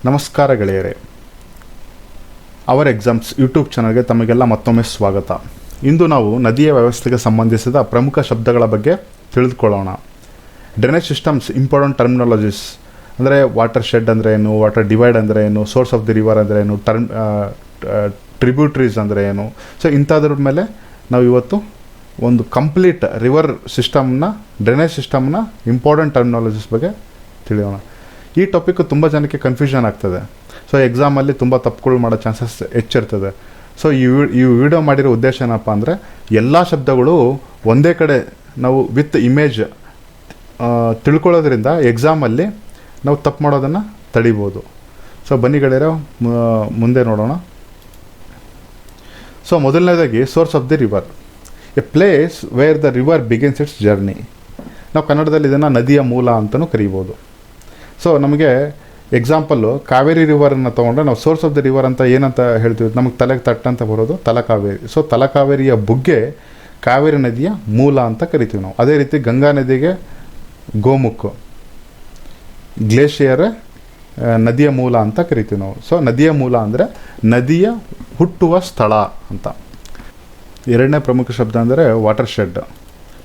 ನಮಸ್ಕಾರ ಗೆಳೆಯರೇ, hour exams YouTube ಚಾನಲ್ಗೆ ತಮಗೆಲ್ಲ ಮತ್ತೊಮ್ಮೆ ಸ್ವಾಗತ. ಇಂದು ನಾವು ನದಿಯ ವ್ಯವಸ್ಥೆಗೆ ಸಂಬಂಧಿಸಿದ ಪ್ರಮುಖ ಶಬ್ದಗಳ ಬಗ್ಗೆ ತಿಳಿದುಕೊಳ್ಳೋಣ. ಡ್ರೈನೇಜ್ ಸಿಸ್ಟಮ್ಸ್ ಇಂಪಾರ್ಟೆಂಟ್ ಟರ್ಮಿನಾಲಜೀಸ್ ಅಂದರೆ ವಾಟರ್ ಶೆಡ್ ಅಂದರೆ ಏನು, ವಾಟರ್ ಡಿವೈಡ್ ಅಂದರೆ ಏನು, ಸೋರ್ಸ್ ಆಫ್ ದಿ ರಿವರ್ ಅಂದರೆ ಏನು, ಟ್ರಿಬ್ಯೂಟ್ರೀಸ್ ಅಂದರೆ ಏನು. ಸೊ ಇಂಥದ್ರ ಮೇಲೆ ನಾವು ಇವತ್ತು ಒಂದು ಕಂಪ್ಲೀಟ್ ರಿವರ್ ಸಿಸ್ಟಮ್ನ, ಡ್ರೈನೇಜ್ ಸಿಸ್ಟಮ್ನ ಇಂಪಾರ್ಟೆಂಟ್ ಟರ್ಮಿನಾಲಜೀಸ್ ಬಗ್ಗೆ ತಿಳಿಯೋಣ. ಈ ಟಾಪಿಕ್ಕು ತುಂಬ ಜನಕ್ಕೆ ಕನ್ಫ್ಯೂಷನ್ ಆಗ್ತದೆ. ಸೊ ಎಕ್ಸಾಮಲ್ಲಿ ತುಂಬ ತಪ್ಪುಗಳು ಮಾಡೋ ಚಾನ್ಸಸ್ ಹೆಚ್ಚಿರ್ತದೆ. ಸೊ ಈ ವಿಡಿಯೋ ಮಾಡಿರೋ ಉದ್ದೇಶ ಏನಪ್ಪ ಅಂದರೆ, ಎಲ್ಲ ಶಬ್ದಗಳು ಒಂದೇ ಕಡೆ ನಾವು ವಿತ್ ಇಮೇಜ್ ತಿಳ್ಕೊಳ್ಳೋದ್ರಿಂದ ಎಕ್ಸಾಮಲ್ಲಿ ನಾವು ತಪ್ಪು ಮಾಡೋದನ್ನು ತಡಿಬೋದು. ಸೊ ಬನ್ನಿ ಗೆಳೆಯರೆ, ಮುಂದೆ ನೋಡೋಣ. ಸೊ ಮೊದಲನೇದಾಗಿ source of the river, A place wear the river begins it's journey. ನಾವು ಕನ್ನಡದಲ್ಲಿ ಇದನ್ನು ನದಿಯ ಮೂಲ ಅಂತಲೂ ಕರೀಬೋದು. ಸೊ ನಮಗೆ ಎಕ್ಸಾಂಪಲ್ಲು ಕಾವೇರಿ ರಿವರನ್ನು ತೊಗೊಂಡ್ರೆ ನಾವು ಸೋರ್ಸ್ ಆಫ್ ದ ರಿವರ್ ಅಂತ ಏನಂತ ಹೇಳ್ತೀವಿ, ನಮಗೆ ತಲೆಗೆ ತಟ್ಟಂತ ಬರೋದು ತಲಕಾವೇರಿ. ಸೊ ತಲಕಾವೇರಿಯ ಬುಗ್ಗೆ ಕಾವೇರಿ ನದಿಯ ಮೂಲ ಅಂತ ಕರಿತೀವಿ ನಾವು. ಅದೇ ರೀತಿ ಗಂಗಾ ನದಿಗೆ ಗೋಮುಖ, ಗ್ಲೇಷಿಯರ್ ನದಿಯ ಮೂಲ ಅಂತ ಕರಿತೀವಿ ನಾವು. ಸೊ ನದಿಯ ಮೂಲ ಅಂದರೆ ನದಿಯ ಹುಟ್ಟುವ ಸ್ಥಳ ಅಂತ. ಎರಡನೇ ಪ್ರಮುಖ ಶಬ್ದ ಅಂದರೆ ವಾಟರ್ ಶೆಡ್.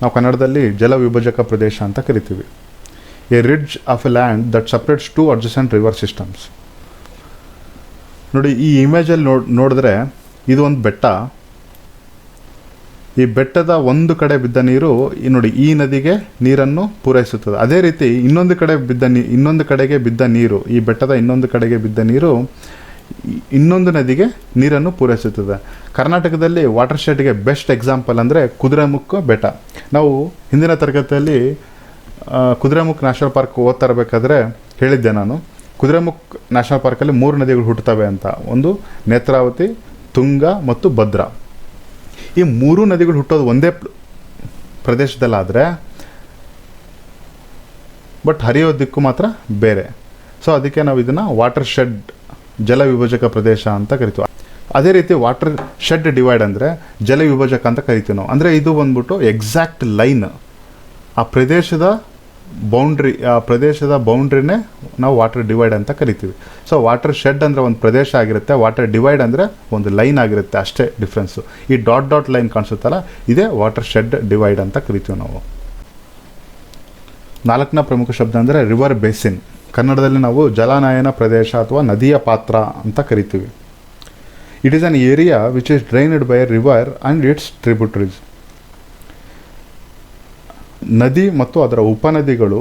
ನಾವು ಕನ್ನಡದಲ್ಲಿ ಜಲ ವಿಭಜಕ ಪ್ರದೇಶ ಅಂತ ಕರಿತೀವಿ. A ridge of a land that separates two adjacent river systems. ನೋಡಿ, ಈ ಇಮೇಜಲ್ಲಿ ನೋಡಿದ್ರೆ ಇದು ಒಂದು ಬೆಟ್ಟ. ಈ ಬೆಟ್ಟದ ಒಂದು ಕಡೆ ಬಿದ್ದ ನೀರು ನೋಡಿ ಈ ನದಿಗೆ ನೀರನ್ನು ಪೂರೈಸುತ್ತದೆ. ಅದೇ ರೀತಿ ಇನ್ನೊಂದು ಕಡೆಗೆ ಬಿದ್ದ ನೀರು, ಈ ಬೆಟ್ಟದ ಇನ್ನೊಂದು ಕಡೆಗೆ ಬಿದ್ದ ನೀರು ಇನ್ನೊಂದು ನದಿಗೆ ನೀರನ್ನು ಪೂರೈಸುತ್ತದೆ. ಕರ್ನಾಟಕದಲ್ಲಿ ವಾಟರ್ ಶೆಡ್ಗೆ ಬೆಸ್ಟ್ ಎಕ್ಸಾಂಪಲ್ ಅಂದರೆ ಕುದುರೆಮುಖ ಬೆಟ್ಟ. ನಾವು ಹಿಂದಿನ ತರಗತಿಯಲ್ಲಿ ಕುದುರೆಮುಖ ನ್ಯಾಷನಲ್ ಪಾರ್ಕ್ ಓದ್ತಾ ಇರಬೇಕಾದ್ರೆ ಹೇಳಿದ್ದೆ ನಾನು, ಕುದುರೆಮುಖ ನ್ಯಾಷನಲ್ ಪಾರ್ಕಲ್ಲಿ 3 ನದಿಗಳು ಹುಟ್ಟುತ್ತವೆ ಅಂತ. ಒಂದು ನೇತ್ರಾವತಿ, ತುಂಗ ಮತ್ತು ಭದ್ರಾ. ಈ 3 ನದಿಗಳು ಹುಟ್ಟೋದು ಒಂದೇ ಪ್ರದೇಶದಲ್ಲಾದರೆ ಬಟ್ ಹರಿಯೋ ದಿಕ್ಕು ಮಾತ್ರ ಬೇರೆ. ಸೊ ಅದಕ್ಕೆ ನಾವು ಇದನ್ನು ವಾಟರ್ ಶೆಡ್, ಜಲ ವಿಭಜಕ ಪ್ರದೇಶ ಅಂತ ಕರಿತೀವಿ. ಅದೇ ರೀತಿ ವಾಟರ್ ಶೆಡ್ ಡಿವೈಡ್ ಅಂದರೆ ಜಲ ವಿಭಜಕ ಅಂತ ಕರಿತೀವಿ ನಾವು. ಅಂದರೆ ಇದು ಬಂದ್ಬಿಟ್ಟು ಎಕ್ಸಾಕ್ಟ್ ಲೈನ್, ಆ ಪ್ರದೇಶದ ಬೌಂಡ್ರಿನೇ ನಾವು ವಾಟರ್ ಡಿವೈಡ್ ಅಂತ ಕರಿತೀವಿ. ಸೊ ವಾಟರ್ ಶೆಡ್ ಅಂದರೆ ಒಂದು ಪ್ರದೇಶ ಆಗಿರುತ್ತೆ, ವಾಟರ್ ಡಿವೈಡ್ ಅಂದರೆ ಒಂದು ಲೈನ್ ಆಗಿರುತ್ತೆ, ಅಷ್ಟೇ ಡಿಫ್ರೆನ್ಸು. ಈ ಡಾಟ್ ಲೈನ್ ಕಾಣಿಸುತ್ತಲ್ಲ, ಇದೇ ವಾಟರ್ ಶೆಡ್ ಡಿವೈಡ್ ಅಂತ ಕರಿತೀವಿ ನಾವು. 4ನೇ ಪ್ರಮುಖ ಶಬ್ದ ಅಂದರೆ ರಿವರ್ ಬೇಸಿನ್. ಕನ್ನಡದಲ್ಲಿ ನಾವು ಜಲಾನಯನ ಪ್ರದೇಶ ಅಥವಾ ನದಿಯ ಪಾತ್ರ ಅಂತ ಕರಿತೀವಿ. It is an area which is drained by A river and it's tributaries. ನದಿ ಮತ್ತು ಅದರ ಉಪನದಿಗಳು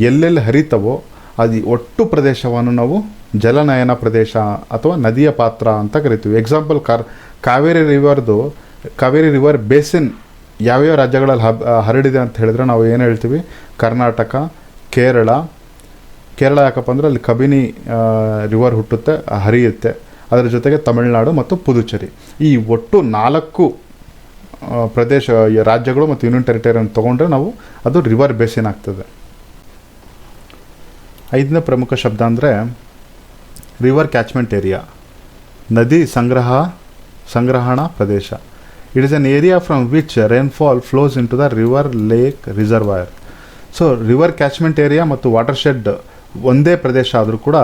ಎಲ್ಲೆಲ್ಲಿ ಹರಿತವೋ ಅದು ಒಟ್ಟು ಪ್ರದೇಶವನ್ನು ನಾವು ಜಲನಯನ ಪ್ರದೇಶ ಅಥವಾ ನದಿಯ ಪಾತ್ರ ಅಂತ ಕರಿತೀವಿ. ಎಕ್ಸಾಂಪಲ್ ಕಾವೇರಿ ರಿವರ್ ಬೇಸಿನ್ ಯಾವ್ಯಾವ ರಾಜ್ಯಗಳಲ್ಲಿ ಹರಡಿದೆ ಅಂತ ಹೇಳಿದ್ರೆ ನಾವು ಏನು ಹೇಳ್ತೀವಿ, ಕರ್ನಾಟಕ, ಕೇರಳ ಯಾಕಪ್ಪ ಅಂದರೆ ಅಲ್ಲಿ ಕಬಿನಿ ರಿವರ್ ಹುಟ್ಟುತ್ತೆ, ಹರಿಯುತ್ತೆ. ಅದರ ಜೊತೆಗೆ ತಮಿಳುನಾಡು ಮತ್ತು ಪುದುಚೇರಿ. ಈ ಒಟ್ಟು 4 ಪ್ರದೇಶ, ರಾಜ್ಯಗಳು ಮತ್ತು ಯೂನಿಯನ್ ಟೆರಿಟರಿಯನ್ನು ತೊಗೊಂಡ್ರೆ ನಾವು ಅದು ರಿವರ್ ಬೇಸಿನ್ ಆಗ್ತದೆ. 5ನೇ ಪ್ರಮುಖ ಶಬ್ದ ಅಂದರೆ ರಿವರ್ ಕ್ಯಾಚ್ಮೆಂಟ್ ಏರಿಯಾ, ನದಿ ಸಂಗ್ರಹಣಾ ಪ್ರದೇಶ. It is an area from which rainfall flows into the river, lake, reservoir. So river catchment area ಮತ್ತು ವಾಟರ್ ಶೆಡ್ ಒಂದೇ ಪ್ರದೇಶ ಆದರೂ ಕೂಡ,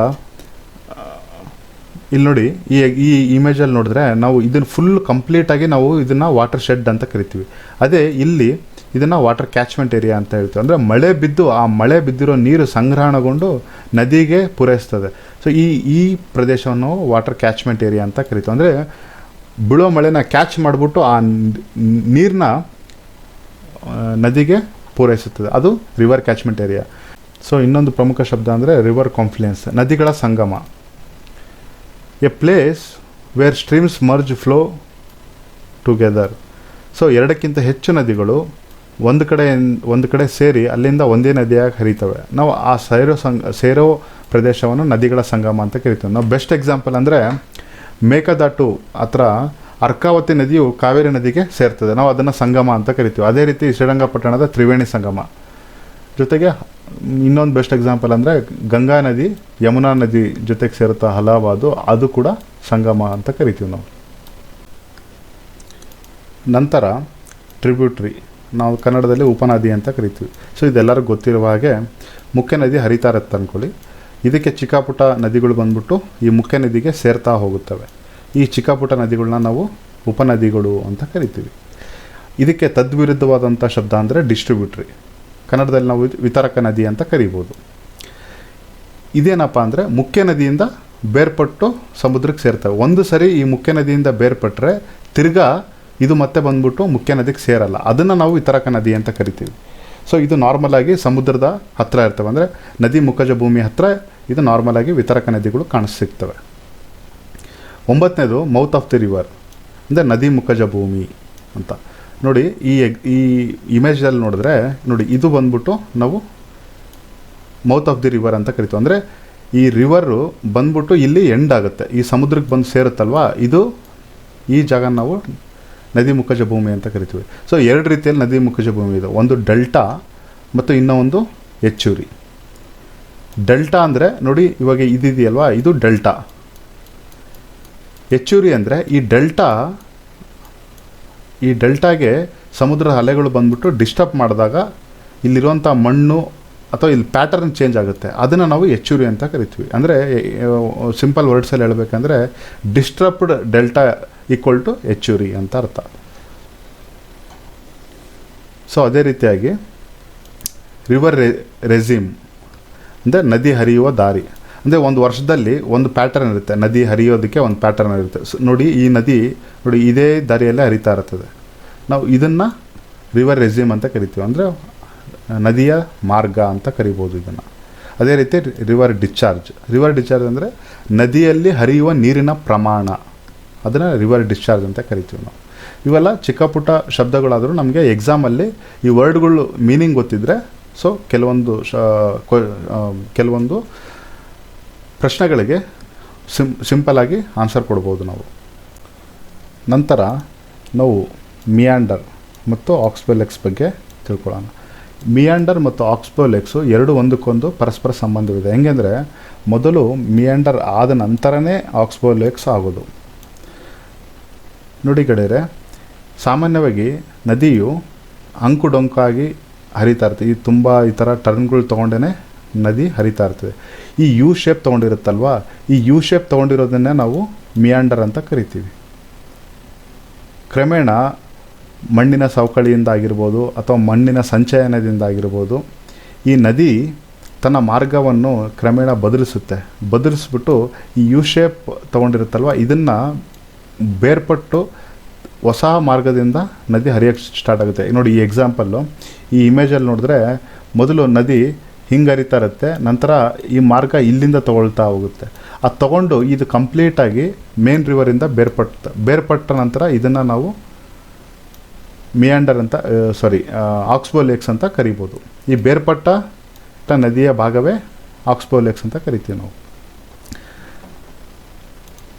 ಇಲ್ಲಿ ನೋಡಿ ಈ ಇಮೇಜಲ್ಲಿ ನೋಡಿದ್ರೆ ನಾವು ಇದನ್ನು ಫುಲ್ ಕಂಪ್ಲೀಟಾಗಿ ನಾವು ಇದನ್ನು ವಾಟರ್ ಶೆಡ್ ಅಂತ ಕರಿತೀವಿ. ಅದೇ ಇಲ್ಲಿ ಇದನ್ನು ವಾಟರ್ ಕ್ಯಾಚ್ಮೆಂಟ್ ಏರಿಯಾ ಅಂತ ಹೇಳ್ತೀವಿ. ಅಂದರೆ ಮಳೆ ಬಿದ್ದಿರೋ ನೀರು ಸಂಗ್ರಹಣಗೊಂಡು ನದಿಗೆ ಪೂರೈಸ್ತದೆ. ಸೊ ಈ ಪ್ರದೇಶವನ್ನು ವಾಟರ್ ಕ್ಯಾಚ್ಮೆಂಟ್ ಏರಿಯಾ ಅಂತ ಕರಿತೀವಿ. ಅಂದರೆ ಬೀಳೋ ಮಳೆನ ಕ್ಯಾಚ್ ಮಾಡಿಬಿಟ್ಟು ಆ ನೀರನ್ನ ನದಿಗೆ ಪೂರೈಸುತ್ತದೆ, ಅದು ರಿವರ್ ಕ್ಯಾಚ್ಮೆಂಟ್ ಏರಿಯಾ. ಸೊ ಇನ್ನೊಂದು ಪ್ರಮುಖ ಶಬ್ದ ಅಂದರೆ ರಿವರ್ ಕಾನ್ಫ್ಲುಯೆನ್ಸ್, ನದಿಗಳ ಸಂಗಮ. A place where streams merge flow together. So 2ಕ್ಕಿಂತ ಹೆಚ್ಚು ನದಿಗಳು ಒಂದು ಕಡೆ ಸೇರಿ ಅಲ್ಲಿಂದ ಒಂದೇ ನದಿಯಾಗಿ ಹರಿತವೆ. ನಾವು ಆ ಸೇರೋ ಪ್ರದೇಶವನ್ನು ನದಿಗಳ ಸಂಗಮ ಅಂತ ಕರಿತೀವಿ ನಾವು. ಬೆಸ್ಟ್ ಎಕ್ಸಾಂಪಲ್ ಅಂದರೆ ಮೇಕದಾಟು ಹತ್ರ ಅರ್ಕಾವತಿ ನದಿಯು ಕಾವೇರಿ ನದಿಗೆ ಸೇರ್ತದೆ, ನಾವು ಅದನ್ನು ಸಂಗಮ ಅಂತ ಕರಿತೀವಿ. ಅದೇ ರೀತಿ ಶ್ರೀರಂಗಪಟ್ಟಣದ ತ್ರಿವೇಣಿ ಸಂಗಮ. ಜೊತೆಗೆ ಇನ್ನೊಂದು ಬೆಸ್ಟ್ ಎಕ್ಸಾಂಪಲ್ ಅಂದರೆ ಗಂಗಾ ನದಿ ಯಮುನಾ ನದಿ ಜೊತೆಗೆ ಸೇರುತ್ತಾ ಅಲಹಾಬಾದು, ಅದು ಕೂಡ ಸಂಗಮ ಅಂತ ಕರಿತೀವಿ ನಾವು. ನಂತರ ಟ್ರಿಬ್ಯೂಟ್ರಿ, ನಾವು ಕನ್ನಡದಲ್ಲಿ ಉಪನದಿ ಅಂತ ಕರಿತೀವಿ. ಸೊ ಇದೆಲ್ಲರಿಗೂ ಗೊತ್ತಿರುವ ಹಾಗೆ ಮುಖ್ಯ ನದಿ ಹರಿತಾ ಇರುತ್ತೆ ಅಂದ್ಕೊಳ್ಳಿ. ಇದಕ್ಕೆ ಚಿಕ್ಕ ಪುಟ್ಟ ನದಿಗಳು ಬಂದ್ಬಿಟ್ಟು ಈ ಮುಖ್ಯ ನದಿಗೆ ಸೇರ್ತಾ ಹೋಗುತ್ತವೆ. ಈ ಚಿಕ್ಕ ಪುಟ್ಟ ನದಿಗಳನ್ನ ನಾವು ಉಪನದಿಗಳು ಅಂತ ಕರಿತೀವಿ. ಇದಕ್ಕೆ ತದ್ವಿರುದ್ಧವಾದಂಥ ಶಬ್ದ ಅಂದರೆ ಡಿಸ್ಟ್ರಿಬ್ಯೂಟ್ರಿ. ಕನ್ನಡದಲ್ಲಿ ನಾವು ವಿತರಕ ನದಿ ಅಂತ ಕರಿಬೋದು. ಇದೇನಪ್ಪ ಅಂದರೆ ಮುಖ್ಯ ನದಿಯಿಂದ ಬೇರ್ಪಟ್ಟು ಸಮುದ್ರಕ್ಕೆ ಸೇರ್ತವೆ. ಒಂದು ಸರಿ ಈ ಮುಖ್ಯ ನದಿಯಿಂದ ಬೇರ್ಪಟ್ಟರೆ ತಿರ್ಗಾ ಇದು ಮತ್ತೆ ಬಂದ್ಬಿಟ್ಟು ಮುಖ್ಯ ನದಿಗೆ ಸೇರಲ್ಲ. ಅದನ್ನು ನಾವು ವಿತರಕ ನದಿ ಅಂತ ಕರಿತೀವಿ. ಸೊ ಇದು ನಾರ್ಮಲಾಗಿ ಸಮುದ್ರದ ಹತ್ತಿರ ಇರ್ತವೆ, ಅಂದರೆ ನದಿ ಮುಖಜ ಭೂಮಿ ಹತ್ತಿರ ಇದು ನಾರ್ಮಲಾಗಿ ವಿತರಕ ನದಿಗಳು ಕಾಣಿಸ್ತಿರ್ತವೆ. 9ನೇದು ಮೌತ್ ಆಫ್ ದಿ ರಿವರ್, ಅಂದರೆ ನದಿ ಮುಖಜ ಭೂಮಿ ಅಂತ. ನೋಡಿ ಈ ಇಮೇಜಲ್ಲಿ ನೋಡಿದ್ರೆ ನೋಡಿ, ಇದು ಬಂದ್ಬಿಟ್ಟು ನಾವು ಮೌತ್ ಆಫ್ ದಿ ರಿವರ್ ಅಂತ ಕರಿತೀವಿ. ಅಂದರೆ ಈ ರಿವರು ಬಂದ್ಬಿಟ್ಟು ಇಲ್ಲಿ ಎಂಡ್ ಆಗುತ್ತೆ, ಈ ಸಮುದ್ರಕ್ಕೆ ಬಂದು ಸೇರುತ್ತಲ್ವ, ಇದು ಈ ಜಾಗ ನಾವು ನದಿ ಮುಖಜ ಭೂಮಿ ಅಂತ ಕರಿತೀವಿ. ಸೊ 2 ರೀತಿಯಲ್ಲಿ ನದಿ ಮುಖಜ ಭೂಮಿ ಇದೆ, ಒಂದು ಡೆಲ್ಟಾ ಮತ್ತು ಇನ್ನೊಂದು ಎಚ್ಚುರಿ. ಡೆಲ್ಟಾ ಅಂದರೆ ನೋಡಿ ಇವಾಗ ಇದಿದೆಯಲ್ವಾ, ಇದು ಡೆಲ್ಟಾ. ಎಚ್ಚುರಿ ಅಂದರೆ ಈ ಡೆಲ್ಟಾಗೆ ಸಮುದ್ರದ ಅಲೆಗಳು ಬಂದ್ಬಿಟ್ಟು ಡಿಸ್ಟರ್ಬ್ ಮಾಡಿದಾಗ ಇಲ್ಲಿರುವಂಥ ಮಣ್ಣು ಅಥವಾ ಇಲ್ಲಿ ಪ್ಯಾಟರ್ನ್ ಚೇಂಜ್ ಆಗುತ್ತೆ, ಅದನ್ನು ನಾವು ಎಚ್ಚುರಿ ಅಂತ ಕರಿತೀವಿ. ಅಂದರೆ ಸಿಂಪಲ್ ವರ್ಡ್ಸಲ್ಲಿ ಹೇಳಬೇಕಂದ್ರೆ ಡಿಸ್ಟರ್ಬ್ಡ್ ಡೆಲ್ಟಾ ಈಕ್ವಲ್ ಟು ಎಚ್ಚುರಿ ಅಂತ ಅರ್ಥ. ಸೊ ಅದೇ ರೀತಿಯಾಗಿ ರಿವರ್ ರೆಸಿಮ್ ಅಂದರೆ ನದಿ ಹರಿಯುವ ದಾರಿ. ಅಂದರೆ ಒಂದು ವರ್ಷದಲ್ಲಿ ಒಂದು ಪ್ಯಾಟರ್ನ್ ಇರುತ್ತೆ, ನದಿ ಹರಿಯೋದಕ್ಕೆ ಒಂದು ಪ್ಯಾಟರ್ನ್ ಇರುತ್ತೆ. ನೋಡಿ ಈ ನದಿ ನೋಡಿ ಇದೇ ದಾರಿಯಲ್ಲೇ ಹರಿತಾ ಇರ್ತದೆ, ನಾವು ಇದನ್ನು ರಿವರ್ ರೆಸಿಮ್ ಅಂತ ಕರಿತೀವಿ, ಅಂದರೆ ನದಿಯ ಮಾರ್ಗ ಅಂತ ಕರಿಬೋದು ಇದನ್ನು. ಅದೇ ರೀತಿ ರಿವರ್ ಡಿಸ್ಚಾರ್ಜ್ ಅಂದರೆ ನದಿಯಲ್ಲಿ ಹರಿಯುವ ನೀರಿನ ಪ್ರಮಾಣ, ಅದನ್ನು ರಿವರ್ ಡಿಸ್ಚಾರ್ಜ್ ಅಂತ ಕರಿತೀವಿ ನಾವು. ಇವೆಲ್ಲ ಚಿಕ್ಕ ಪುಟ್ಟ ಶಬ್ದಗಳಾದರೂ ನಮಗೆ ಎಕ್ಸಾಮಲ್ಲಿ ಈ ವರ್ಡ್ಗಳು ಮೀನಿಂಗ್ ಗೊತ್ತಿದ್ದರೆ ಸೊ ಕೆಲವೊಂದು ಪ್ರಶ್ನೆಗಳಿಗೆ ಸಿಂಪಲಾಗಿ ಆನ್ಸರ್ ಕೊಡ್ಬೋದು ನಾವು. ನಂತರ ನಾವು ಮಿಯಾಂಡರ್ ಮತ್ತು ಆಕ್ಸ್ಬೋಲೆಕ್ಸ್ ಬಗ್ಗೆ ತಿಳ್ಕೊಳ್ಳೋಣ. ಮಿಯಾಂಡರ್ ಮತ್ತು ಆಕ್ಸ್ಬೋಲೆಕ್ಸು ಎರಡು ಒಂದಕ್ಕೊಂದು ಪರಸ್ಪರ ಸಂಬಂಧವಿದೆ. ಹೆಂಗೆಂದರೆ ಮೊದಲು ಮಿಯಾಂಡರ್ ಆದ ನಂತರನೇ ಆಕ್ಸ್ಬೋಲೆಕ್ಸ್ ಆಗೋದು. ನೋಡಿ ಗೆಳೆಯರೆ, ಸಾಮಾನ್ಯವಾಗಿ ನದಿಯು ಅಂಕುಡೊಂಕಾಗಿ ಹರಿತಾ ಇರ್ತದೆ. ಈ ಥರ ಟರ್ನ್ಗಳು ತೊಗೊಂಡೇ ನದಿ ಹರಿತಾ ಇರ್ತದೆ. ಈ ಯು ಶೇಪ್ ತೊಗೊಂಡಿರುತ್ತಲ್ವ, ಈ ಯು ಶೇಪ್ ತೊಗೊಂಡಿರೋದನ್ನೇ ನಾವು ಮಿಯಾಂಡರ್ ಅಂತ ಕರಿತೀವಿ. ಕ್ರಮೇಣ ಮಣ್ಣಿನ ಸವಕಳಿಯಿಂದ ಆಗಿರ್ಬೋದು ಅಥವಾ ಮಣ್ಣಿನ ಸಂಚಯನದಿಂದ ಆಗಿರ್ಬೋದು ಈ ನದಿ ತನ್ನ ಮಾರ್ಗವನ್ನು ಕ್ರಮೇಣ ಬದಲಿಸ್ಬಿಟ್ಟು ಈ ಯು ಶೇಪ್ ತೊಗೊಂಡಿರುತ್ತಲ್ವ, ಇದನ್ನು ಬೇರ್ಪಟ್ಟು ಹೊಸ ಮಾರ್ಗದಿಂದ ನದಿ ಹರಿಯೋಕ್ಕೆ ಸ್ಟಾರ್ಟ್ ಆಗುತ್ತೆ. ನೋಡಿ ಈ ಎಕ್ಸಾಂಪಲ್ಲು, ಈ ಇಮೇಜಲ್ಲಿ ನೋಡಿದ್ರೆ ಮೊದಲು ನದಿ ಹಿಂಗೆ ಹರಿತಾ ಇರುತ್ತೆ, ನಂತರ ಈ ಮಾರ್ಗ ಇಲ್ಲಿಂದ ತೊಗೊಳ್ತಾ ಹೋಗುತ್ತೆ. ಅದು ತೊಗೊಂಡು ಇದು ಕಂಪ್ಲೀಟಾಗಿ ಮೇನ್ ರಿವರಿಂದ ಬೇರ್ಪಟ್ಟ ನಂತರ ಇದನ್ನು ನಾವು ಮಿಯಾಂಡರ್ ಅಂತ ಆಕ್ಸ್ಬೋಲೆಕ್ಸ್ ಅಂತ ಕರಿಬೋದು. ಈ ಬೇರ್ಪಟ್ಟ ನದಿಯ ಭಾಗವೇ ಆಕ್ಸ್ಬೋಲೆಕ್ಸ್ ಅಂತ ಕರಿತೀವಿ ನಾವು.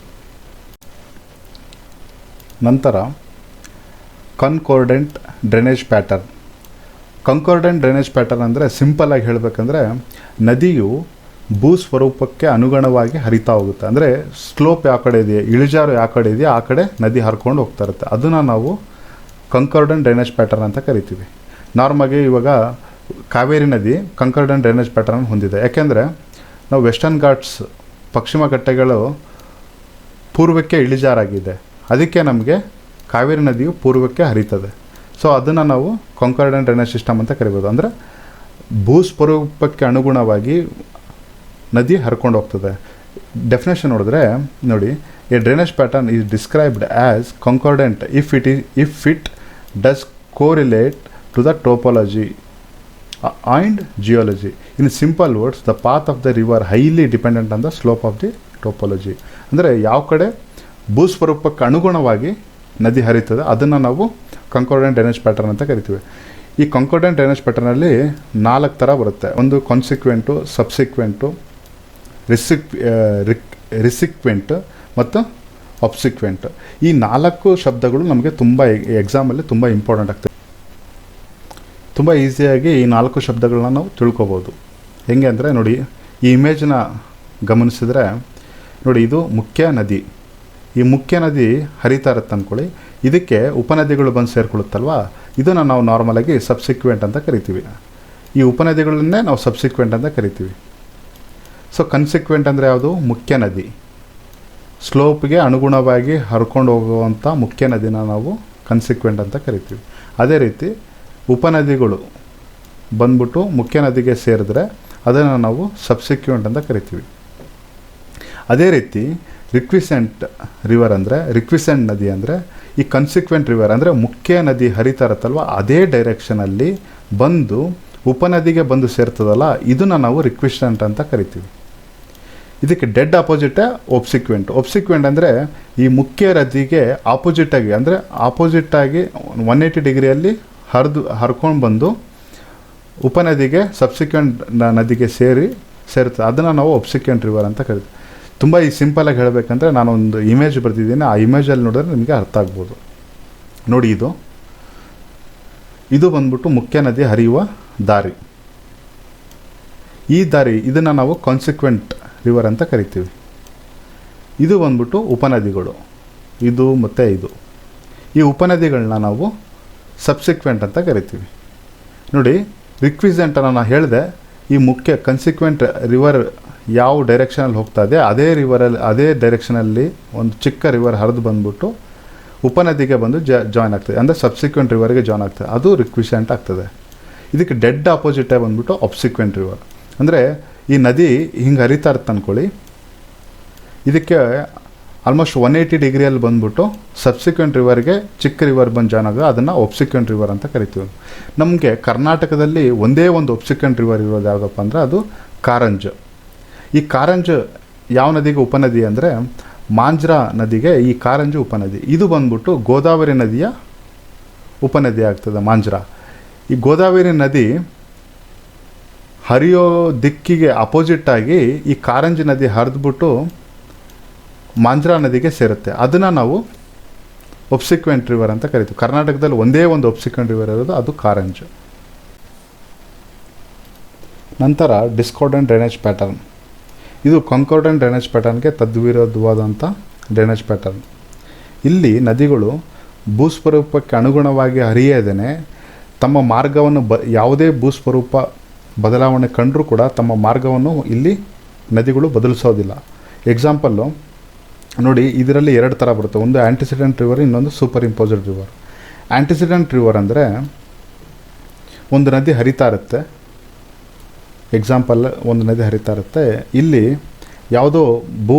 ನಂತರ ಕನ್ಕೋರ್ಡೆಂಟ್ ಡ್ರೈನೇಜ್ ಪ್ಯಾಟರ್ನ್ ಅಂದರೆ ಸಿಂಪಲ್ಲಾಗಿ ಹೇಳಬೇಕಂದ್ರೆ ನದಿಯು ಭೂಸ್ವರೂಪಕ್ಕೆ ಅನುಗುಣವಾಗಿ ಹರಿತಾ ಹೋಗುತ್ತೆ. ಅಂದರೆ ಸ್ಲೋಪ್ ಯಾವ ಕಡೆ ಇದೆಯಾ, ಇಳಿಜಾರು ಯಾವ ಕಡೆ ಇದೆಯಾ ಆ ಕಡೆ ನದಿ ಹರ್ಕೊಂಡು ಹೋಗ್ತಾ ಇರುತ್ತೆ. ಅದನ್ನು ನಾವು ಕಂಕರ್ಡೆಂಟ್ ಡ್ರೈನೇಜ್ ಪ್ಯಾಟರ್ನ್ ಅಂತ ಕರಿತೀವಿ. ನಾರ್ಮಲಾಗಿ ಇವಾಗ ಕಾವೇರಿ ನದಿ ಕಂಕರ್ಡೆಂಟ್ ಡ್ರೈನೇಜ್ ಪ್ಯಾಟರ್ನ್ ಹೊಂದಿದೆ. ಯಾಕೆಂದರೆ ನಾವು ವೆಸ್ಟರ್ನ್ ಘಾಟ್ಸ್ ಪಶ್ಚಿಮ ಘಟ್ಟಗಳು ಪೂರ್ವಕ್ಕೆ ಇಳಿಜಾರಾಗಿದೆ, ಅದಕ್ಕೆ ನಮಗೆ ಕಾವೇರಿ ನದಿಯು ಪೂರ್ವಕ್ಕೆ ಹರಿತದೆ. ಸೊ ಅದನ್ನು ನಾವು ಕಂಕರ್ಡೆಂಟ್ ಡ್ರೈನೇಜ್ ಸಿಸ್ಟಮ್ ಅಂತ ಕರಿಬೋದು. ಅಂದರೆ ಭೂಸ್ವರೂಪಕ್ಕೆ ಅನುಗುಣವಾಗಿ ನದಿ ಹರ್ಕೊಂಡು ಹೋಗ್ತದೆ. ಡೆಫಿನೇಷನ್ ನೋಡಿದ್ರೆ ನೋಡಿ, a drainage pattern is described as concordant if it does correlate to the topology and geology. In simple words, the path of the river highly dependent on the slope of the topology. ಅಂದರೆ ಯಾವ ಕಡೆ ಭೂಸ್ವರೂಪಕ್ಕೆ ಅನುಗುಣವಾಗಿ ನದಿ ಹರಿತದೆ ಅದನ್ನು ನಾವು ಕಂಕಾರ್ಡೆಂಟ್ drainage pattern ಅಂತ ಕರಿತೀವಿ. ಈ ಕಂಕಾರ್ಡೆಂಟ್ ಡ್ರೈನೇಜ್ ಪ್ಯಾಟರ್ನಲ್ಲಿ 4 ಥರ ಬರುತ್ತೆ. ಒಂದು ಕಾನ್ಸಿಕ್ವೆಂಟು, ಸಬ್ಸಿಕ್ವೆಂಟು, ರಿಸಿಕ್ವೆಂಟ್ ಮತ್ತು ಅಬ್ಸಿಕ್ವೆಂಟ್. ಈ 4 ಶಬ್ದಗಳು ನಮಗೆ ತುಂಬ ಎಕ್ಸಾಮಲ್ಲಿ ತುಂಬ ಇಂಪಾರ್ಟೆಂಟ್ ಆಗ್ತದೆ. ತುಂಬ ಈಸಿಯಾಗಿ ಈ 4 ಶಬ್ದಗಳನ್ನ ನಾವು ತಿಳ್ಕೊಬೋದು. ಹೆಂಗೆ ಅಂದರೆ ನೋಡಿ, ಈ ಇಮೇಜನ್ನ ಗಮನಿಸಿದ್ರೆ ನೋಡಿ, ಇದು ಮುಖ್ಯ ನದಿ. ಈ ಮುಖ್ಯ ನದಿ ಹರಿತಾ ಇರುತ್ತೆ ಅಂದ್ಕೊಳ್ಳಿ, ಇದಕ್ಕೆ ಉಪನದಿಗಳು ಬಂದು ಸೇರ್ಕೊಳ್ಳುತ್ತಲ್ವ, ಇದನ್ನು ನಾವು ನಾರ್ಮಲಾಗಿ ಸಬ್ಸಿಕ್ವೆಂಟ್ ಅಂತ ಕರಿತೀವಿ. ಈ ಉಪನದಿಗಳನ್ನೇ ನಾವು ಸಬ್ಸಿಕ್ವೆಂಟ್ ಅಂತ ಕರಿತೀವಿ. ಸೊ ಕನ್ಸಿಕ್ವೆಂಟ್ ಅಂದರೆ ಯಾವುದು? ಮುಖ್ಯ ನದಿ. ಸ್ಲೋಪ್ಗೆ ಅನುಗುಣವಾಗಿ ಹರ್ಕೊಂಡು ಹೋಗುವಂಥ ಮುಖ್ಯ ನದಿನ ನಾವು ಕನ್ಸಿಕ್ವೆಂಟ್ ಅಂತ ಕರಿತೀವಿ. ಅದೇ ರೀತಿ ಉಪನದಿಗಳು ಬಂದ್ಬಿಟ್ಟು ಮುಖ್ಯ ನದಿಗೆ ಸೇರಿದ್ರೆ ಅದನ್ನು ನಾವು ಸಬ್ಸಿಕ್ವೆಂಟ್ ಅಂತ ಕರಿತೀವಿ. ಅದೇ ರೀತಿ ರಿಕ್ವಿಸೆಂಟ್ ರಿವರ್ ಅಂದರೆ, ರಿಕ್ವಿಸೆಂಟ್ ನದಿ ಅಂದರೆ ಈ ಕನ್ಸಿಕ್ವೆಂಟ್ ರಿವರ್ ಅಂದರೆ ಮುಖ್ಯ ನದಿ ಹರಿತಾ ಇರುತ್ತಲ್ವ ಅದೇ ಡೈರೆಕ್ಷನಲ್ಲಿ ಬಂದು ಉಪನದಿಗೆ ಬಂದು ಸೇರ್ತದಲ್ಲ, ಇದನ್ನು ನಾವು ರಿಕ್ವಿಸೆಂಟ್ ಅಂತ ಕರಿತೀವಿ. ಇದಕ್ಕೆ ಡೆಡ್ ಆಪೋಸಿಟೇ ಒಬ್ಸಿಕ್ವೆಂಟ್. ಒಬ್ಸಿಕ್ವೆಂಟ್ ಅಂದರೆ ಈ ಮುಖ್ಯ ನದಿಗೆ ಆಪೋಸಿಟಾಗಿ, ಅಂದರೆ ಆಪೋಸಿಟಾಗಿ 180 ಡಿಗ್ರಿಯಲ್ಲಿ ಹರ್ಕೊಂಡು ಬಂದು ಉಪನದಿಗೆ ಸಬ್ಸಿಕ್ವೆಂಟ್ ನದಿಗೆ ಸೇರುತ್ತೆ. ಅದನ್ನು ನಾವು ಒಬ್ಸಿಕ್ವೆಂಟ್ ರಿವರ್ ಅಂತ ಕರಿತೀವಿ. ತುಂಬ ಈ ಸಿಂಪಲಾಗಿ ಹೇಳಬೇಕಂದ್ರೆ ನಾನೊಂದು ಇಮೇಜ್ ಬರ್ತಿದ್ದೀನಿ, ಆ ಇಮೇಜಲ್ಲಿ ನೋಡಿದ್ರೆ ನಿಮಗೆ ಅರ್ಥ ಆಗ್ಬೋದು. ನೋಡಿ, ಇದು ಬಂದ್ಬಿಟ್ಟು ಮುಖ್ಯ ನದಿ ಹರಿಯುವ ದಾರಿ. ಈ ದಾರಿ ಇದನ್ನು ನಾವು ಕಾನ್ಸಿಕ್ವೆಂಟ್ ರಿವರ್ ಅಂತ ಕರಿತೀವಿ. ಇದು ಬಂದ್ಬಿಟ್ಟು ಉಪನದಿಗಳು, ಇದು ಮತ್ತು ಇದು. ಈ ಉಪನದಿಗಳನ್ನ ನಾವು ಸಬ್ಸಿಕ್ವೆಂಟ್ ಅಂತ ಕರಿತೀವಿ. ನೋಡಿ, ರಿಕ್ವಿಸೆಂಟನ್ನು ನಾನು ಹೇಳಿದೆ, ಈ ಮುಖ್ಯ ಕನ್ಸಿಕ್ವೆಂಟ್ ರಿವರ್ ಯಾವ ಡೈರೆಕ್ಷನಲ್ಲಿ ಹೋಗ್ತಾ ಇದೆ ಅದೇ ಡೈರೆಕ್ಷನಲ್ಲಿ ಒಂದು ಚಿಕ್ಕ ರಿವರ್ ಹರಿದು ಬಂದ್ಬಿಟ್ಟು ಉಪನದಿಗೆ ಬಂದು ಜಾಯ್ನ್ ಆಗ್ತದೆ, ಅಂದರೆ ಸಬ್ಸಿಕ್ವೆಂಟ್ ರಿವರ್ಗೆ ಜಾಯ್ನ್ ಆಗ್ತದೆ, ಅದು ರಿಕ್ವಿಸೆಂಟ್ ಆಗ್ತದೆ. ಇದಕ್ಕೆ ಡೆಡ್ ಆಪೋಸಿಟೇ ಬಂದ್ಬಿಟ್ಟು ಒಬ್ಸಿಕ್ವೆಂಟ್ ರಿವರ್. ಅಂದರೆ ಈ ನದಿ ಹಿಂಗೆ ಹರಿತಾ ಇರುತ್ತೆ ಅಂದ್ಕೊಳ್ಳಿ, ಇದಕ್ಕೆ ಆಲ್ಮೋಸ್ಟ್ 180 ಡಿಗ್ರಿಯಲ್ಲಿ ಬಂದ್ಬಿಟ್ಟು ಸಬ್ಸಿಕ್ವೆಂಟ್ ರಿವರ್ಗೆ ಚಿಕ್ಕ ರಿವರ್ ಬಂದು ಜಾಯ್ನ್ ಆಗೋದು, ಅದನ್ನು ಒಬ್ಸಿಕ್ವೆಂಟ್ ರಿವರ್ ಅಂತ ಕರಿತೀವಿ. ನಮಗೆ ಕರ್ನಾಟಕದಲ್ಲಿ ಒಂದೇ ಒಂದು ಒಬ್ಸಿಕ್ವೆಂಟ್ ರಿವರ್ ಇರೋದು ಯಾವುದಪ್ಪ ಅಂದರೆ ಅದು ಕಾರಂಜ್. ಈ ಕಾರಂಜ್ ಯಾವ ನದಿಗೆ ಉಪನದಿ ಅಂದರೆ ಮಾಂಜ್ರಾ ನದಿಗೆ ಈ ಕಾರಂಜು ಉಪನದಿ. ಇದು ಬಂದ್ಬಿಟ್ಟು ಗೋದಾವರಿ ನದಿಯ ಉಪನದಿ ಆಗ್ತದೆ ಮಾಂಜ್ರಾ. ಈ ಗೋದಾವರಿ ನದಿ ಹರಿಯೋ ದಿಕ್ಕಿಗೆ ಅಪೋಸಿಟ್ಟಾಗಿ ಈ ಕಾರಂಜಿ ನದಿ ಹರಿದ್ಬಿಟ್ಟು ಮಾಂಜ್ರಾ ನದಿಗೆ ಸೇರುತ್ತೆ. ಅದನ್ನು ನಾವು ಒಬ್ಸಿಕ್ವೆಂಟ್ ರಿವರ್ ಅಂತ ಕರಿತೀವಿ. ಕರ್ನಾಟಕದಲ್ಲಿ ಒಂದೇ ಒಂದು ಒಬ್ಸಿಕ್ವೆಂಟ್ ರಿವರ್ ಇರೋದು, ಅದು ಕಾರಂಜ್. ನಂತರ ಡಿಸ್ಕಾರ್ಡೆಂಟ್ ಡ್ರೈನೇಜ್ ಪ್ಯಾಟರ್ನ್. ಇದು ಕಾಂಕಾರ್ಡೆಂಟ್ ಡ್ರೈನೇಜ್ ಪ್ಯಾಟರ್ನ್ಗೆ ತದ್ವಿರೋಧವಾದಂಥ ಡ್ರೈನೇಜ್ ಪ್ಯಾಟರ್ನ್. ಇಲ್ಲಿ ನದಿಗಳು ಭೂಸ್ವರೂಪಕ್ಕೆ ಅನುಗುಣವಾಗಿ ಹರಿಯದೇನೆ ತಮ್ಮ ಮಾರ್ಗವನ್ನು ಯಾವುದೇ ಭೂಸ್ವರೂಪ ಬದಲಾವಣೆ ಕಂಡರೂ ಕೂಡ ತಮ್ಮ ಮಾರ್ಗವನ್ನು ಇಲ್ಲಿ ನದಿಗಳು ಬದಲಿಸೋದಿಲ್ಲ. ಎಕ್ಸಾಂಪಲ್ಲು ನೋಡಿ, ಇದರಲ್ಲಿ 2 ಥರ ಬರುತ್ತೆ. ಒಂದು ಆ್ಯಂಟಿಸಿಡೆಂಟ್ ರಿವರ್, ಇನ್ನೊಂದು super imposed river. Antecedent river ಅಂದರೆ ಒಂದು ನದಿ ಹರಿತಾ ಇರುತ್ತೆ, ಎಕ್ಸಾಂಪಲ್ ಒಂದು ನದಿ ಹರಿತಾ ಇರುತ್ತೆ, ಇಲ್ಲಿ ಯಾವುದೋ ಭೂ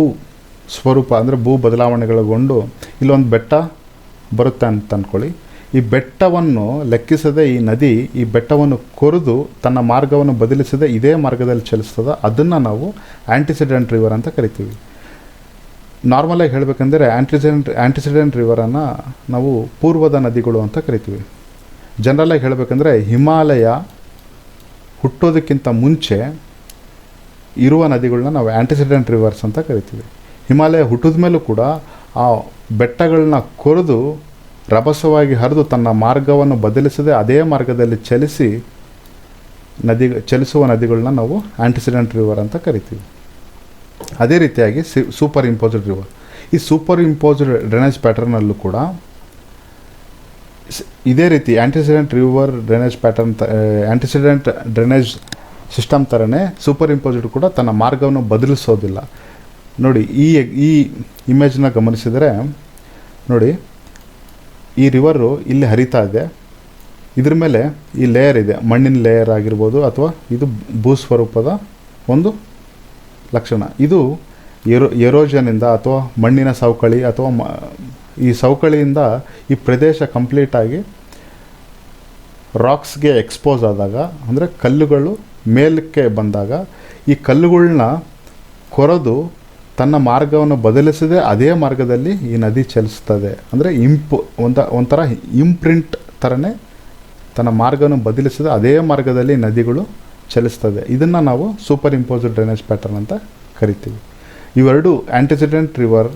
ಸ್ವರೂಪ ಅಂದರೆ ಭೂ ಬದಲಾವಣೆಗಳಗೊಂಡು ಇಲ್ಲೊಂದು ಬೆಟ್ಟ ಬರುತ್ತೆ ಅಂತ ಅಂದ್ಕೊಳ್ಳಿ. ಈ ಬೆಟ್ಟವನ್ನು ಲೆಕ್ಕಿಸದೆ ಈ ನದಿ ಈ ಬೆಟ್ಟವನ್ನು ಕೊರೆದು ತನ್ನ ಮಾರ್ಗವನ್ನು ಬದಲಿಸದೆ ಇದೇ ಮಾರ್ಗದಲ್ಲಿ ಚಲಿಸ್ತದೆ, ಅದನ್ನು ನಾವು ಆ್ಯಂಟಿಸಿಡೆಂಟ್ ರಿವರ್ ಅಂತ ಕರಿತೀವಿ. ನಾರ್ಮಲಾಗಿ ಹೇಳಬೇಕಂದ್ರೆ ಆ್ಯಂಟಿಸಿಡೆಂಟ್ ರಿವರನ್ನು ನಾವು ಪೂರ್ವದ ನದಿಗಳು ಅಂತ ಕರಿತೀವಿ. ಜನರಲಾಗಿ ಹೇಳಬೇಕಂದ್ರೆ ಹಿಮಾಲಯ ಹುಟ್ಟೋದಕ್ಕಿಂತ ಮುಂಚೆ ಇರುವ ನದಿಗಳನ್ನ ನಾವು ಆ್ಯಂಟಿಸಿಡೆಂಟ್ ರಿವರ್ಸ್ ಅಂತ ಕರಿತೀವಿ. ಹಿಮಾಲಯ ಹುಟ್ಟಿದ ಮೇಲೂ ಕೂಡ ಆ ಬೆಟ್ಟಗಳನ್ನ ಕೊರೆದು ರಭಸವಾಗಿ ಹರಿದು ತನ್ನ ಮಾರ್ಗವನ್ನು ಬದಲಿಸದೆ ಅದೇ ಮಾರ್ಗದಲ್ಲಿ ಚಲಿಸುವ ನದಿಗಳನ್ನ ನಾವು ಆ್ಯಂಟಿಸಿಡೆಂಟ್ ರಿವರ್ ಅಂತ ಕರಿತೀವಿ. ಅದೇ ರೀತಿಯಾಗಿ ಸೂಪರ್ ಇಂಪೋಸ್ಡ್ ರಿವರ್. ಈ ಸೂಪರ್ ಇಂಪೋಸ್ಡ್ ಡ್ರೈನೇಜ್ ಪ್ಯಾಟರ್ನಲ್ಲೂ ಕೂಡ ಇದೇ ರೀತಿ antecedent river drainage pattern antecedent drainage system ಥರನೇ ಸೂಪರ್ ಇಂಪೋಸ್ಡ್ ಕೂಡ ತನ್ನ ಮಾರ್ಗವನ್ನು ಬದಲಿಸೋದಿಲ್ಲ. ನೋಡಿ, ಈ ಇಮೇಜ್ನ ಗಮನಿಸಿದರೆ ನೋಡಿ, ಈ ರಿವರು ಇಲ್ಲಿ ಹರಿತಾ ಇದೆ, ಇದ್ರ ಮೇಲೆ ಈ ಲೇಯರ್ ಇದೆ, ಮಣ್ಣಿನ ಲೇಯರ್ ಆಗಿರ್ಬೋದು ಅಥವಾ ಇದು ಭೂಸ್ವರೂಪದ ಒಂದು ಲಕ್ಷಣ. ಇದು ಎರೋಷನಿಂದ ಅಥವಾ ಮಣ್ಣಿನ ಸವಕಳಿ ಅಥವಾ ಈ ಸವಕಳಿಯಿಂದ ಈ ಪ್ರದೇಶ ಕಂಪ್ಲೀಟಾಗಿ ರಾಕ್ಸ್ಗೆ ಎಕ್ಸ್ಪೋಸ್ ಆದಾಗ, ಅಂದರೆ ಕಲ್ಲುಗಳು ಮೇಲಕ್ಕೆ ಬಂದಾಗ ಈ ಕಲ್ಲುಗಳನ್ನ ಕೊರೆದು ತನ್ನ ಮಾರ್ಗವನ್ನು ಬದಲಿಸದೆ ಅದೇ ಮಾರ್ಗದಲ್ಲಿ ಈ ನದಿ ಚಲಿಸ್ತದೆ. ಅಂದರೆ ಒಂಥರ ಇಂಪ್ರಿಂಟ್ ಥರನೇ ತನ್ನ ಮಾರ್ಗವನ್ನು ಬದಲಿಸದೆ ಅದೇ ಮಾರ್ಗದಲ್ಲಿ ನದಿಗಳು ಚಲಿಸ್ತದೆ. ಇದನ್ನು ನಾವು ಸೂಪರ್ ಇಂಪೋಸ್ಡ್ ಡ್ರೈನೇಜ್ ಪ್ಯಾಟರ್ನ್ ಅಂತ ಕರಿತೀವಿ. ಇವೆರಡು ಆ್ಯಂಟಿಸಿಡೆಂಟ್ ರಿವರ್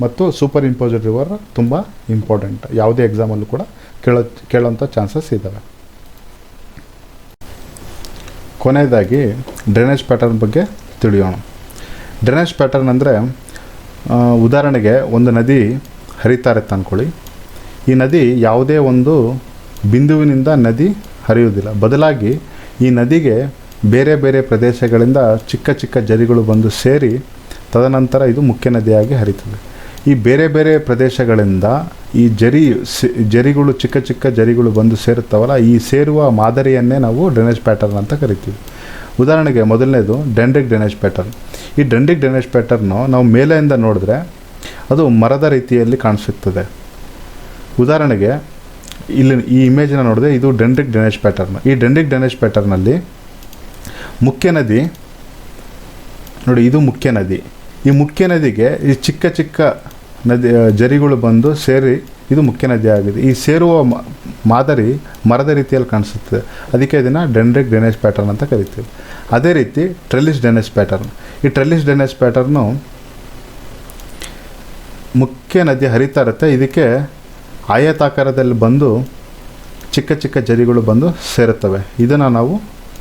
ಮತ್ತು ಸೂಪರ್ ಇಂಪೋಸ್ಡ್ ರಿವರ್ ತುಂಬ ಇಂಪಾರ್ಟೆಂಟ್. ಯಾವುದೇ ಎಕ್ಸಾಮಲ್ಲೂ ಕೂಡ ಕೇಳೋಂಥ ಚಾನ್ಸಸ್ ಇದ್ದಾವೆ. ಕೊನೆಯದಾಗಿ ಡ್ರೈನೇಜ್ ಪ್ಯಾಟರ್ನ್ ಬಗ್ಗೆ ತಿಳಿಯೋಣ. ಡ್ರೈನೇಜ್ ಪ್ಯಾಟರ್ನ್ ಅಂದರೆ ಉದಾಹರಣೆಗೆ ಒಂದು ನದಿ ಹರಿತಾ ಇರುತ್ತೆ ಅಂದ್ಕೊಳ್ಳಿ. ಈ ನದಿ ಯಾವುದೇ ಒಂದು ಬಿಂದುವಿನಿಂದ ನದಿ ಹರಿಯುವುದಿಲ್ಲ, ಬದಲಾಗಿ ಈ ನದಿಗೆ ಬೇರೆ ಬೇರೆ ಪ್ರದೇಶಗಳಿಂದ ಚಿಕ್ಕ ಚಿಕ್ಕ ಜರಿಗಳು ಬಂದು ಸೇರಿ ತದನಂತರ ಇದು ಮುಖ್ಯ ನದಿಯಾಗಿ ಹರಿತದೆ. ಈ ಬೇರೆ ಬೇರೆ ಪ್ರದೇಶಗಳಿಂದ ಈ ಜರಿಗಳು ಚಿಕ್ಕ ಚಿಕ್ಕ ಜರಿಗಳು ಬಂದು ಸೇರುತ್ತವಲ್ಲ, ಈ ಸೇರುವ ಮಾದರಿಯನ್ನೇ ನಾವು ಡ್ರೈನೇಜ್ ಪ್ಯಾಟರ್ನ್ ಅಂತ ಕರಿತೀವಿ. ಉದಾಹರಣೆಗೆ ಮೊದಲನೇದು ಡೆಂಡ್ರಿಕ್ ಡ್ರೈನೇಜ್ ಪ್ಯಾಟರ್ನ್. ಈ ಡೆಂಡ್ರಿಕ್ ಡ್ರೈನೇಜ್ ಪ್ಯಾಟರ್ನು ನಾವು ಮೇಲೆಯಿಂದ ನೋಡಿದ್ರೆ ಅದು ಮರದ ರೀತಿಯಲ್ಲಿ ಕಾಣಿಸುತ್ತದೆ. ಉದಾಹರಣೆಗೆ ಇಲ್ಲಿ ಈ ಇಮೇಜನ್ನ ನೋಡಿದ್ರೆ ಇದು ಡೆಂಡ್ರಿಕ್ ಡ್ರೈನೇಜ್ ಪ್ಯಾಟರ್ನ್. ಈ ಡೆಂಡ್ರಿಕ್ ಡ್ರೈನೇಜ್ ಪ್ಯಾಟರ್ನಲ್ಲಿ ಮುಖ್ಯ ನದಿ ನೋಡಿ, ಇದು ಮುಖ್ಯ ನದಿ. ಈ ಮುಖ್ಯ ನದಿಗೆ ಈ ಚಿಕ್ಕ ಚಿಕ್ಕ ನದಿ ಜರಿಗಳು ಬಂದು ಸೇರಿ ಇದು ಮುಖ್ಯ ನದಿ ಆಗಿದೆ. ಈ ಸೇರುವ ಮಾದರಿ ಮರದ ರೀತಿಯಲ್ಲಿ ಕಾಣಿಸುತ್ತದೆ, ಅದಕ್ಕೆ ಇದನ್ನು ಡೆಂಡ್ರಿಕ್ ಡ್ರೈನೇಜ್ ಪ್ಯಾಟರ್ನ್ ಅಂತ ಕರಿತೀವಿ. ಅದೇ ರೀತಿ ಟ್ರೆಲಿಸ್ ಡ್ರೈನೇಜ್ ಪ್ಯಾಟರ್ನ್. ಈ ಟ್ರೆಲಿಸ್ ಡ್ರೈನೇಜ್ ಪ್ಯಾಟರ್ನು ಮುಖ್ಯ ನದಿ ಹರಿತಾ ಇರುತ್ತೆ, ಇದಕ್ಕೆ ಆಯತಾಕಾರದಲ್ಲಿ ಬಂದು ಚಿಕ್ಕ ಚಿಕ್ಕ ಜರಿಗಳು ಬಂದು ಸೇರುತ್ತವೆ. ಇದನ್ನು ನಾವು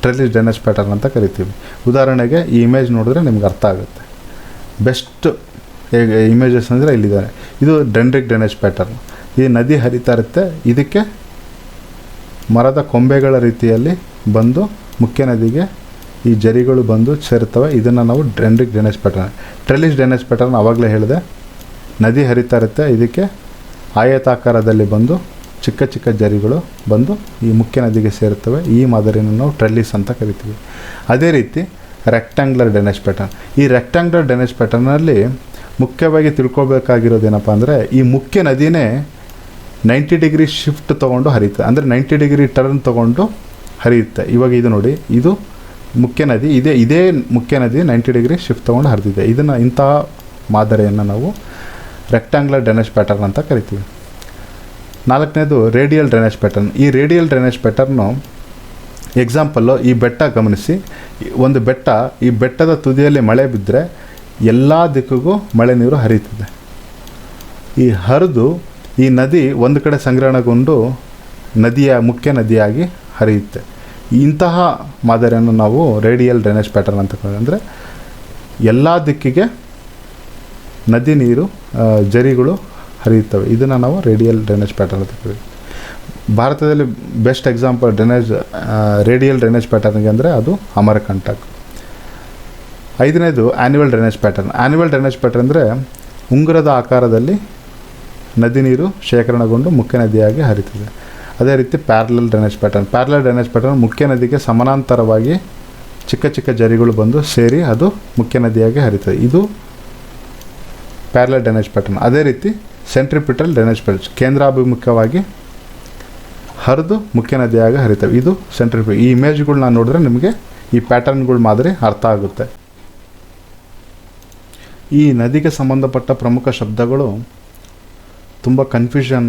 ಟ್ರೆಲಿಸ್ ಡ್ರೈನೇಜ್ ಪ್ಯಾಟರ್ನ್ ಅಂತ ಕರಿತೀವಿ. ಉದಾಹರಣೆಗೆ ಈ ಇಮೇಜ್ ನೋಡಿದ್ರೆ ನಿಮ್ಗೆ ಅರ್ಥ ಆಗುತ್ತೆ. ಬೆಸ್ಟ್ ಇಮೇಜಸ್ ಅಂದರೆ ಇಲ್ಲಿದ್ದಾರೆ. ಇದು ಡೆಂಡ್ರಿಕ್ ಡ್ರೈನೇಜ್ ಪ್ಯಾಟರ್ನ್. ಈ ನದಿ ಹರಿತಾ ಇರುತ್ತೆ, ಇದಕ್ಕೆ ಮರದ ಕೊಂಬೆಗಳ ರೀತಿಯಲ್ಲಿ ಬಂದು ಮುಖ್ಯ ನದಿಗೆ ಈ ಜರಿಗಳು ಬಂದು ಸೇರುತ್ತವೆ. ಇದನ್ನು ನಾವು ಡೆಂಡ್ರಿಕ್ ಡ್ರೈನೇಜ್ ಪ್ಯಾಟರ್ನ್. ಟ್ರೆಲಿಸ್ ಡ್ರೈನೇಜ್ ಪ್ಯಾಟರ್ನ್ ಆವಾಗಲೇ ಹೇಳಿದೆ, ನದಿ ಹರಿತಾ ಇರುತ್ತೆ, ಇದಕ್ಕೆ ಆಯತಾಕಾರದಲ್ಲಿ ಬಂದು ಚಿಕ್ಕ ಚಿಕ್ಕ ಜರಿಗಳು ಬಂದು ಈ ಮುಖ್ಯ ನದಿಗೆ ಸೇರುತ್ತವೆ. ಈ ಮಾದರಿಯನ್ನು ನಾವು ಟ್ರೆಲಿಸ್ ಅಂತ ಕರಿತೀವಿ. ಅದೇ ರೀತಿ ರೆಕ್ಟ್ಯಾಂಗ್ಯುಲರ್ ಡ್ರೈನೇಜ್ ಪ್ಯಾಟರ್ನ್. ಈ ರೆಕ್ಟ್ಯಾಂಗ್ಯುಲರ್ ಡ್ರೈನೇಜ್ ಪ್ಯಾಟರ್ನಲ್ಲಿ ಮುಖ್ಯವಾಗಿ ತಿಳ್ಕೊಬೇಕಾಗಿರೋದೇನಪ್ಪ ಅಂದರೆ, ಈ ಮುಖ್ಯ ನದಿನೇ 90 ಡಿಗ್ರಿ ಶಿಫ್ಟ್ ತೊಗೊಂಡು ಹರಿಯುತ್ತೆ, ಅಂದರೆ 90 ಡಿಗ್ರಿ ಟರ್ನ್ ತೊಗೊಂಡು ಹರಿಯುತ್ತೆ. ಇವಾಗ ಇದು ನೋಡಿ, ಇದು ಮುಖ್ಯ ನದಿ, ಇದೇ ಮುಖ್ಯ ನದಿ 90 ಡಿಗ್ರಿ ಶಿಫ್ಟ್ ತೊಗೊಂಡು ಹರಿದಿದೆ. ಇದನ್ನು ಇಂತಹ ಮಾದರಿಯನ್ನು ನಾವು ರೆಕ್ಟ್ಯಾಂಗ್ಯುಲರ್ ಡ್ರೈನೇಜ್ ಪ್ಯಾಟರ್ನ್ ಅಂತ ಕರಿತೀವಿ. ನಾಲ್ಕನೇದು ರೇಡಿಯಲ್ ಡ್ರೈನೇಜ್ ಪ್ಯಾಟರ್ನ್. ಈ ರೇಡಿಯಲ್ ಡ್ರೈನೇಜ್ ಪ್ಯಾಟರ್ನು ಎಕ್ಸಾಂಪಲ್ಲು, ಈ ಬೆಟ್ಟ ಗಮನಿಸಿ. ಒಂದು ಬೆಟ್ಟ, ಈ ಬೆಟ್ಟದ ತುದಿಯಲ್ಲಿ ಮಳೆ ಬಿದ್ದರೆ ಎಲ್ಲ ದಿಕ್ಕಿಗೂ ಮಳೆ ನೀರು ಹರಿಯುತ್ತದೆ. ಈ ಹರಿದು ಈ ನದಿ ಒಂದು ಕಡೆ ಸಂಗ್ರಹಣಗೊಂಡು ಮುಖ್ಯ ನದಿಯಾಗಿ ಹರಿಯುತ್ತೆ. ಇಂತಹ ಮಾದರಿಯನ್ನು ನಾವು ರೇಡಿಯಲ್ ಡ್ರೈನೇಜ್ ಪ್ಯಾಟರ್ನ್ ಅಂತ ಕರೀತೀವಿ. ಅಂದರೆ ಎಲ್ಲ ದಿಕ್ಕಿಗೆ ನದಿ ನೀರು ಜರಿಗಳು ಹರಿಯುತ್ತವೆ. ಇದನ್ನು ನಾವು ರೇಡಿಯಲ್ ಡ್ರೈನೇಜ್ ಪ್ಯಾಟರ್ನ್ ಅಂತ ಕರೀತೀವಿ. ಭಾರತದಲ್ಲಿ ಬೆಸ್ಟ್ ಎಕ್ಸಾಂಪಲ್ ರೇಡಿಯಲ್ ಡ್ರೈನೇಜ್ ಪ್ಯಾಟರ್ನ್ಗೆ ಅಂದರೆ ಅದು ಅಮರಕಂಟಕ್. ಐದನೇದು annual drainage pattern. Annual drainage pattern ಅಂದರೆ ಉಂಗುರದ ಆಕಾರದಲ್ಲಿ ನದಿ ನೀರು ಶೇಖರಣೆಗೊಂಡು ಮುಖ್ಯ ನದಿಯಾಗಿ ಹರಿತದೆ. ಅದೇ ರೀತಿ parallel drainage pattern. Parallel drainage pattern ಮುಖ್ಯ ನದಿಗೆ ಸಮಾನಾಂತರವಾಗಿ ಚಿಕ್ಕ ಚಿಕ್ಕ ಜರಿಗಳು ಬಂದು ಸೇರಿ ಅದು ಮುಖ್ಯ ನದಿಯಾಗಿ ಹರಿತದೆ. ಇದು ಪ್ಯಾರಲಲ್ ಡ್ರೈನೇಜ್ ಪ್ಯಾಟರ್ನ್. ಅದೇ ರೀತಿ ಸೆಂಟ್ರಿಪಿಟಲ್ ಡ್ರೈನೇಜ್ ಪ್ಯಾಟರ್ನ್. ಕೇಂದ್ರಾಭಿಮುಖವಾಗಿ ಹರಿದು ಮುಖ್ಯ ನದಿಯಾಗಿ ಹರಿತವೆ. ಇದು ಸೆಂಟ್ರಿಪಿಟಲ್. ಈ ಇಮೇಜ್ಗಳನ್ನ ನೋಡಿದ್ರೆ ನಿಮಗೆ ಈ ಪ್ಯಾಟರ್ನ್ಗಳ ಮಾದರಿ ಅರ್ಥ ಆಗುತ್ತೆ. ಈ ನದಿಗೆ ಸಂಬಂಧಪಟ್ಟ ಪ್ರಮುಖ ಶಬ್ದಗಳು ತುಂಬ ಕನ್ಫ್ಯೂಷನ್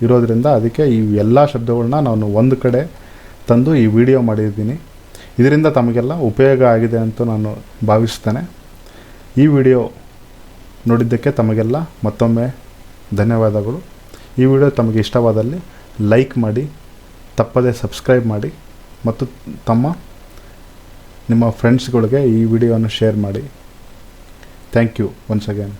ಇರೋದರಿಂದ ಅದಕ್ಕೆ ಈ ಎಲ್ಲ ಶಬ್ದಗಳನ್ನ ನಾನು ಒಂದು ಕಡೆ ತಂದು ಈ ವಿಡಿಯೋ ಮಾಡಿದ್ದೀನಿ. ಇದರಿಂದ ತಮಗೆಲ್ಲ ಉಪಯೋಗ ಆಗಿದೆ ಅಂತ ನಾನು ಭಾವಿಸ್ತೇನೆ. ಈ ವಿಡಿಯೋ ನೋಡಿದ್ದಕ್ಕೆ ತಮಗೆಲ್ಲ ಮತ್ತೊಮ್ಮೆ ಧನ್ಯವಾದಗಳು. ಈ ವಿಡಿಯೋ ತಮಗೆ ಇಷ್ಟವಾದಲ್ಲಿ ಲೈಕ್ ಮಾಡಿ, ತಪ್ಪದೇ ಸಬ್ಸ್ಕ್ರೈಬ್ ಮಾಡಿ ಮತ್ತು ನಿಮ್ಮ ಫ್ರೆಂಡ್ಸ್ಗಳಿಗೆ ಈ ವಿಡಿಯೋವನ್ನು ಶೇರ್ ಮಾಡಿ. Thank you once again.